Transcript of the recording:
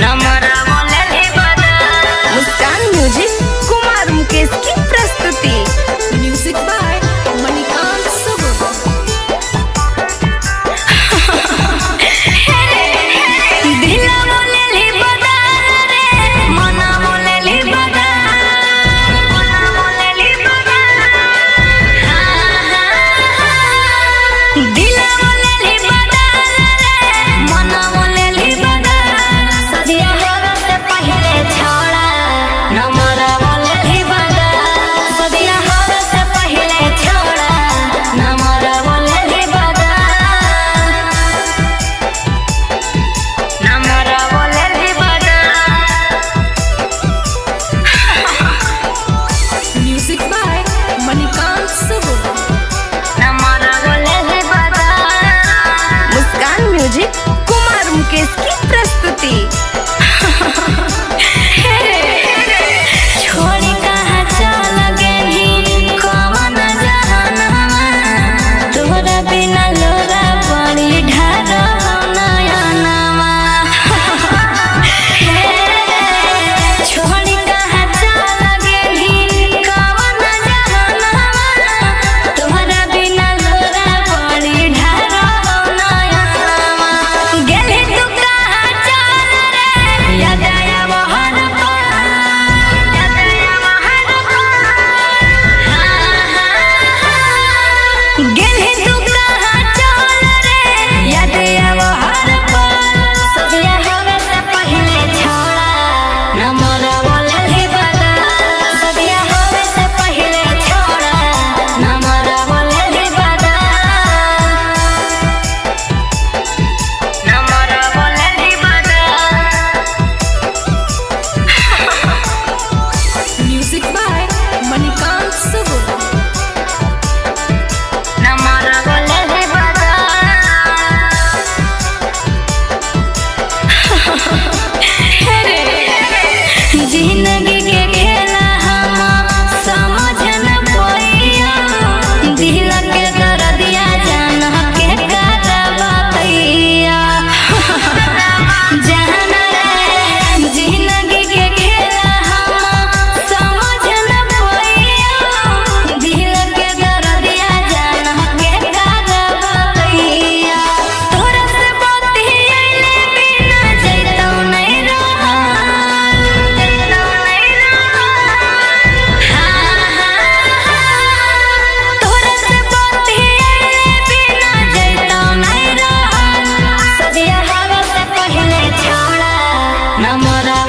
नमरा बोले बदा। मुस्कान म्यूजिक कुमार मुकेश की प्रस्तुति। म्यूजिक बाय मणिकांत सुगम। दिला बोले बदा रे, मना बोले बदा, मना बोले बदा। दिला बोले बदा रे, मना बोले बदा। सदिया होवे से पहले छोड़ा, नमरा बोले बदा। सदिया होवे से पहले छोड़ा, नमरा बोले बदा। नमरा बोले बदा। म्यूजिक बाय मणिकांत सुगम। नमरा बोले बदा। मुस्कान म्यूजिक कुमार मुकेश की प्रस्तुति। छोड़ी कहाँ चल गेली कवन जहानमा, तोहरा बिना लोरा पड़ी ढारो नयनमा। छोड़ी कहाँ चल गेली कवन जहानमा, तोहरा बिना लोरा पड़ी ढारो नयनमा। गेली तू कहाँ चल रे, याद आया मोहन गेली तू कहाँ चल रे, याद आवा हर पल। सदिया होवे से पहले छोड़ा, नमरा बोले बदा। सदिया होवे से पहले छोड़ा, नमरा बोले बदा। नमरा बोले बदा। म्यूजिक बाय मणिकांत सुगम। नमरा बोले बदा। जिंदगी के खेला हम समझ न पाइया, दिल के दर्दिया जान के करवा भैया। जान रे जिंदगी के खेला हम समझ न पाइया, दिल के दर्दिया जान के करवा भैया। तोरा से बतियाइले बिना जइतौ नहीं रहल, जइतौ नहीं रहल। तोरा से बतियाइले बिना जइतौ नहीं रहल। सदिया होवे से पहले छोड़ा, नमरा